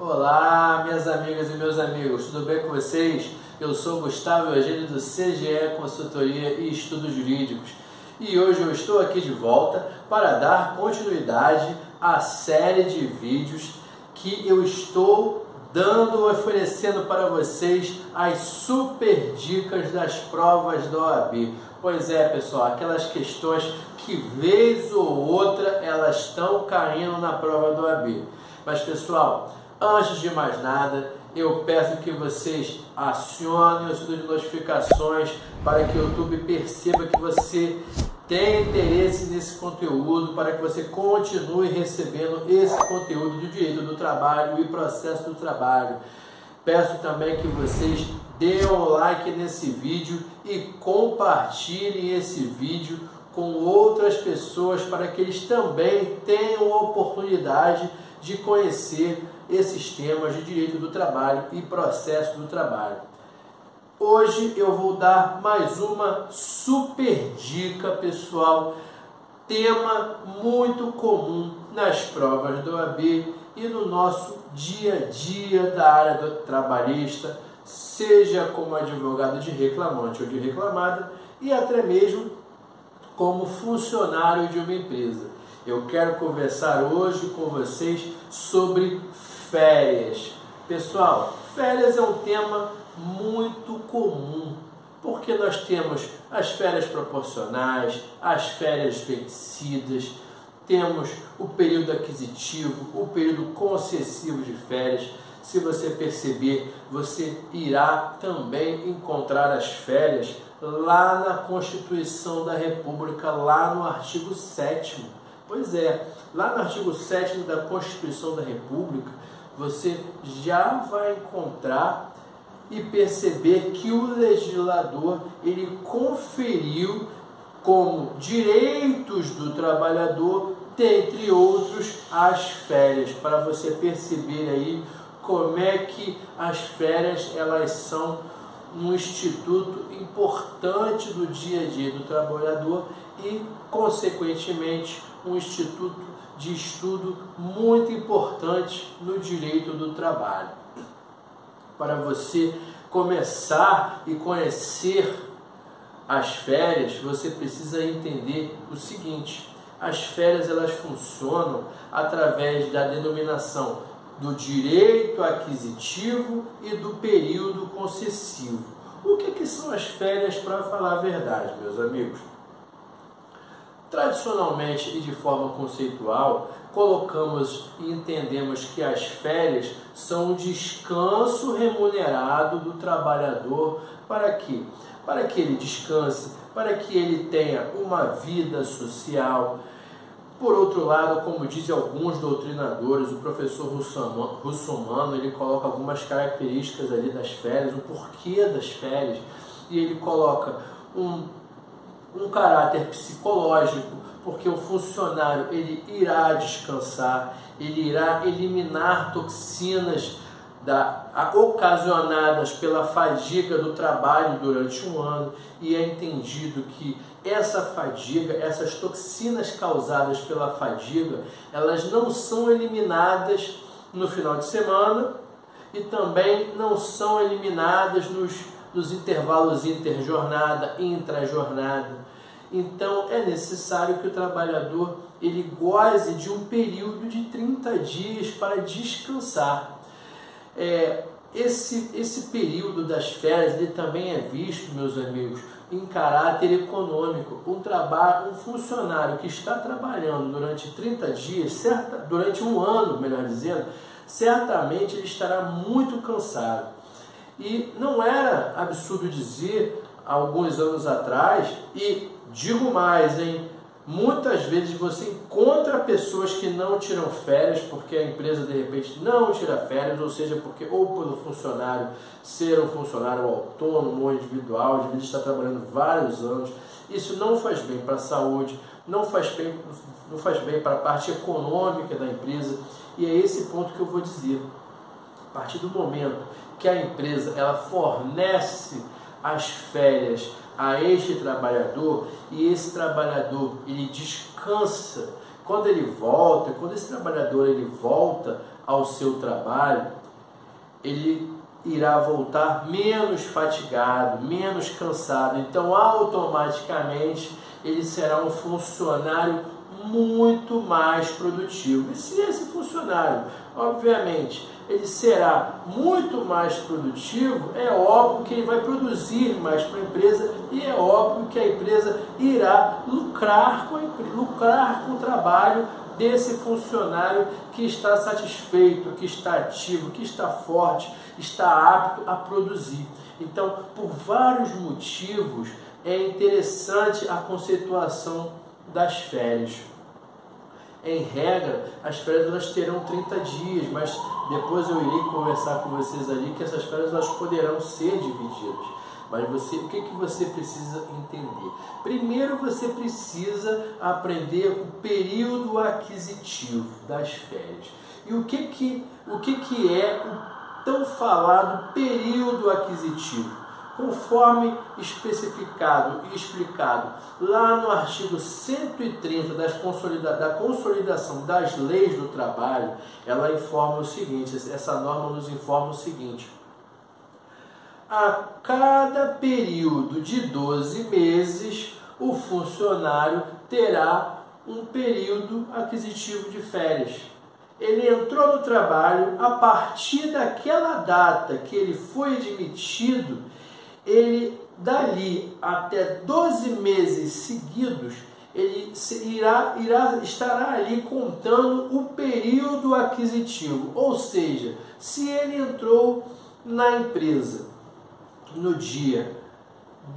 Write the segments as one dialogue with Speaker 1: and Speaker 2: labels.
Speaker 1: Olá, minhas amigas e meus amigos, tudo bem com vocês? Eu sou Gustavo Eugênio do CGE Consultoria e Estudos Jurídicos e hoje eu estou aqui de volta para dar continuidade à série de vídeos que eu estou oferecendo para vocês as super dicas das provas da OAB. Pois é, pessoal, aquelas questões que vez ou outra elas estão caindo na prova da OAB. Mas, pessoal, antes de mais nada, eu peço que vocês acionem o sino de notificações para que o YouTube perceba que você tem interesse nesse conteúdo, para que você continue recebendo esse conteúdo do direito do trabalho e processo do trabalho. Peço também que vocês deem um like nesse vídeo e compartilhem esse vídeo com outras pessoas para que eles também tenham a oportunidade de conhecer esses temas de direito do trabalho e processo do trabalho. Hoje eu vou dar mais uma super dica, pessoal, tema muito comum nas provas do OAB e no nosso dia a dia da área do trabalhista, seja como advogado de reclamante ou de reclamada e até mesmo como funcionário de uma empresa. Eu quero conversar hoje com vocês sobre férias. Pessoal, férias é um tema muito comum, porque nós temos as férias proporcionais, as férias vencidas, temos o período aquisitivo, o período concessivo de férias. Se você perceber, você irá também encontrar as férias lá na Constituição da República, lá no artigo 7º. Pois é, lá no artigo 7º da Constituição da República, você já vai encontrar e perceber que o legislador ele conferiu como direitos do trabalhador, dentre outros, as férias, para você perceber aí como é que as férias elas são um instituto importante do dia a dia do trabalhador e, consequentemente, um instituto de estudo muito importante no direito do trabalho. Para você começar e conhecer as férias, você precisa entender o seguinte: as férias elas funcionam através da denominação do direito aquisitivo e do período concessivo. O que são as férias, para falar a verdade, meus amigos? Tradicionalmente e de forma conceitual, colocamos e entendemos que as férias são um descanso remunerado do trabalhador para quê? Para que ele descanse, para que ele tenha uma vida social. Por outro lado, como dizem alguns doutrinadores, o professor Russomano, ele coloca algumas características ali das férias, o porquê das férias, e ele coloca um caráter psicológico, porque o funcionário ele irá descansar, ele irá eliminar toxinas ocasionadas pela fadiga do trabalho durante um ano, e é entendido que essa fadiga, essas toxinas causadas pela fadiga, elas não são eliminadas no final de semana e também não são eliminadas nos intervalos interjornada, intrajornada. Então é necessário que o trabalhador ele goze de um período de 30 dias para descansar. Esse período das férias ele também é visto, meus amigos, em caráter econômico. Um funcionário que está trabalhando durante 30 dias, durante um ano, melhor dizendo, certamente ele estará muito cansado. E não era absurdo dizer, alguns anos atrás, e digo mais, muitas vezes você encontra pessoas que não tiram férias porque a empresa de repente não tira férias, ou seja, porque ou pelo funcionário ser um funcionário autônomo ou individual, de vezes está trabalhando vários anos. Isso não faz bem para a saúde, não faz bem para a parte econômica da empresa, e é esse ponto que eu vou dizer. A partir do momento que a empresa ela fornece as férias a este trabalhador e esse trabalhador ele descansa, quando esse trabalhador ele volta ao seu trabalho, ele irá voltar menos fatigado, menos cansado. Então, automaticamente, ele será um funcionário muito mais produtivo. E se esse funcionário, obviamente, ele será muito mais produtivo, é óbvio que ele vai produzir mais para a empresa e é óbvio que a empresa irá lucrar com o trabalho desse funcionário que está satisfeito, que está ativo, que está forte, está apto a produzir. Então, por vários motivos, é interessante a conceituação das férias. Em regra, as férias elas terão 30 dias, mas depois eu irei conversar com vocês ali que essas férias elas poderão ser divididas. Mas o que você precisa entender? Primeiro você precisa aprender o período aquisitivo das férias. E o que é o tão falado período aquisitivo? Conforme especificado e explicado lá no artigo 130 da consolidação das leis do trabalho, ela informa o seguinte, essa norma nos informa o seguinte: a cada período de 12 meses, o funcionário terá um período aquisitivo de férias. Ele entrou no trabalho, a partir daquela data que ele foi admitido, ele dali até 12 meses seguidos, ele estará ali contando o período aquisitivo. Ou seja, se ele entrou na empresa no dia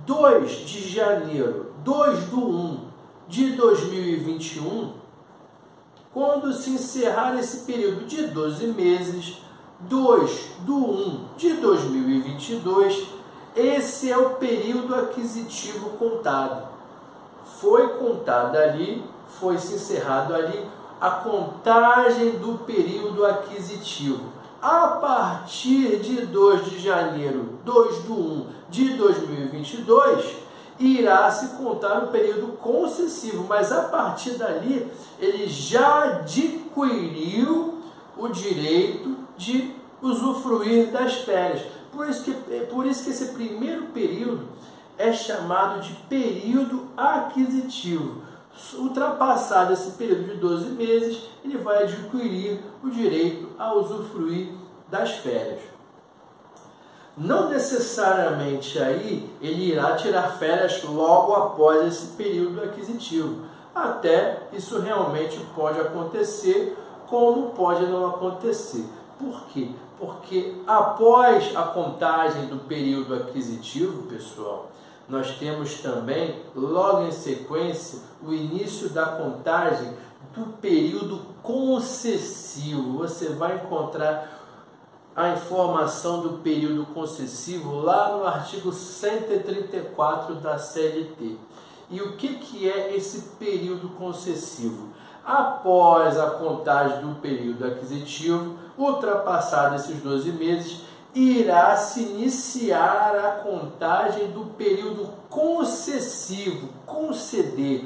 Speaker 1: 2 de janeiro, 2/1 de 2021, quando se encerrar esse período de 12 meses, 2/1 de 2022, esse é o período aquisitivo contado. Foi contado ali, foi se encerrado ali a contagem do período aquisitivo. A partir de 2 de janeiro, 2/1 de 2022, irá se contar o período concessivo, mas a partir dali ele já adquiriu o direito de usufruir das férias. Por isso que esse primeiro período é chamado de período aquisitivo. Ultrapassado esse período de 12 meses, ele vai adquirir o direito a usufruir das férias. Não necessariamente aí ele irá tirar férias logo após esse período aquisitivo. Até isso realmente pode acontecer, como pode não acontecer. Por quê? Porque após a contagem do período aquisitivo, pessoal, nós temos também, logo em sequência, o início da contagem do período concessivo. Você vai encontrar a informação do período concessivo lá no artigo 134 da CLT. E o que é esse período concessivo? Após a contagem do período aquisitivo, ultrapassado esses 12 meses, irá se iniciar a contagem do período concessivo, conceder.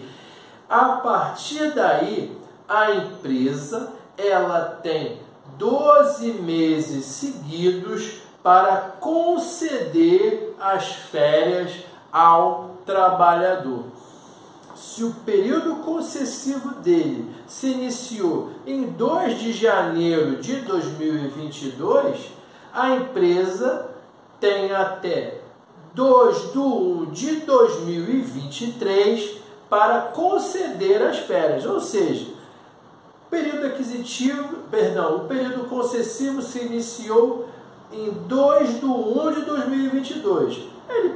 Speaker 1: A partir daí, a empresa ela tem 12 meses seguidos para conceder as férias ao trabalhador. Se o período concessivo dele se iniciou em 2 de janeiro de 2022, a empresa tem até 2/1 de 2023 para conceder as férias. Ou seja, o período concessivo se iniciou em 2/1 de 2022. Ele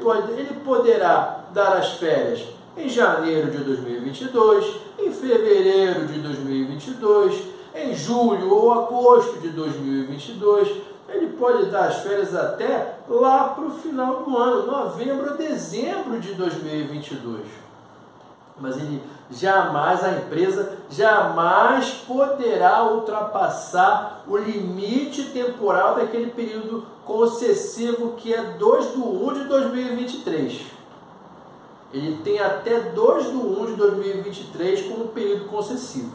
Speaker 1: poderá dar as férias em janeiro de 2022, em fevereiro de 2022, em julho ou agosto de 2022. Ele pode dar as férias até lá para o final do ano, novembro ou dezembro de 2022. Mas a empresa jamais poderá ultrapassar o limite temporal daquele período concessivo que é 2/1 de 2023. Ele tem até 2/1 de 2023 como período concessivo.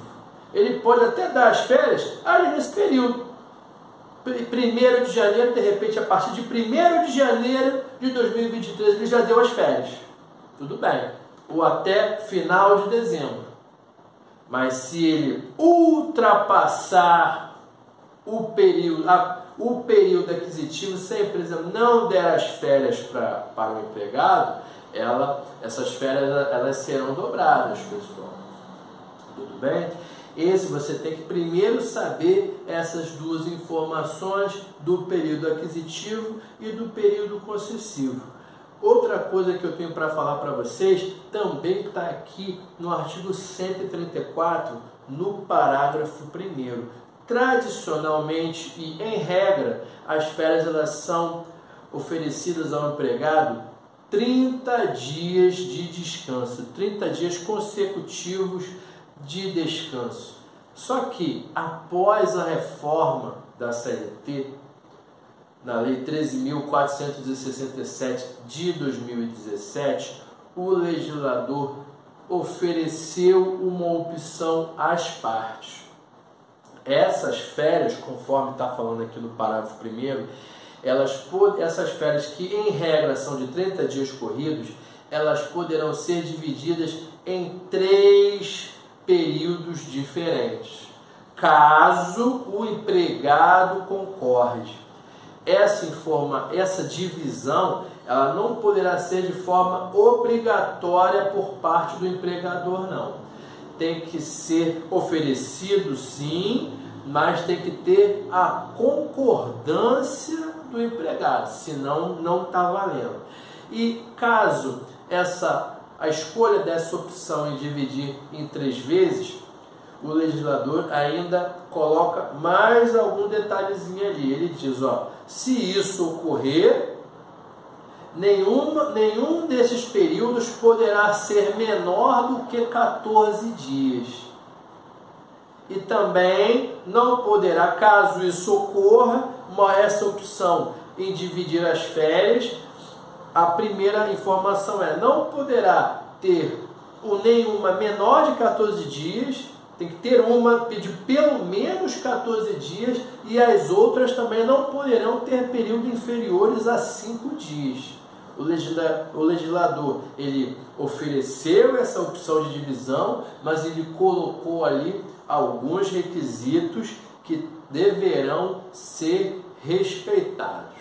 Speaker 1: Ele pode até dar as férias ali nesse período. 1º de janeiro, de repente, a partir de 1º de janeiro de 2023, ele já deu as férias. Tudo bem. Ou até final de dezembro. Mas se ele ultrapassar o período aquisitivo, se a empresa não der as férias para o empregado, essas férias elas serão dobradas, pessoal. Tudo bem? Você tem que primeiro saber essas duas informações do período aquisitivo e do período concessivo. Outra coisa que eu tenho para falar para vocês também está aqui no artigo 134, no parágrafo 1º. Tradicionalmente e em regra, as férias elas são oferecidas ao empregado 30 dias de descanso, 30 dias consecutivos de descanso. Só que após a reforma da CLT, na Lei 13.467 de 2017, o legislador ofereceu uma opção às partes. Essas férias, conforme está falando aqui no parágrafo 1º, essas férias que em regra são de 30 dias corridos, elas poderão ser divididas em 3 períodos diferentes, caso o empregado concorde. Essa divisão ela não poderá ser de forma obrigatória por parte do empregador, não. Tem que ser oferecido, sim, mas tem que ter a concordância do empregado, senão não está valendo. E caso a escolha dessa opção em dividir em 3 vezes, o legislador ainda coloca mais algum detalhezinho ali. Ele diz, se isso ocorrer, nenhum desses períodos poderá ser menor do que 14 dias. E também não poderá, caso isso ocorra, essa opção em dividir as férias, a primeira informação não poderá ter nenhuma menor de 14 dias, tem que ter uma de pelo menos 14 dias e as outras também não poderão ter período inferiores a 5 dias. O legislador ele ofereceu essa opção de divisão, mas ele colocou ali alguns requisitos que deverão ser respeitados.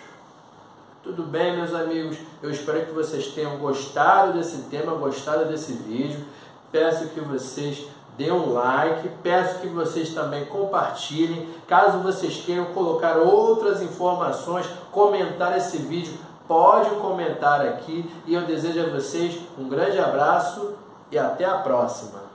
Speaker 1: Tudo bem, meus amigos? Eu espero que vocês tenham gostado desse tema, gostado desse vídeo. Peço que vocês dê um like, peço que vocês também compartilhem. Caso vocês queiram colocar outras informações, comentar esse vídeo, pode comentar aqui. E eu desejo a vocês um grande abraço e até a próxima.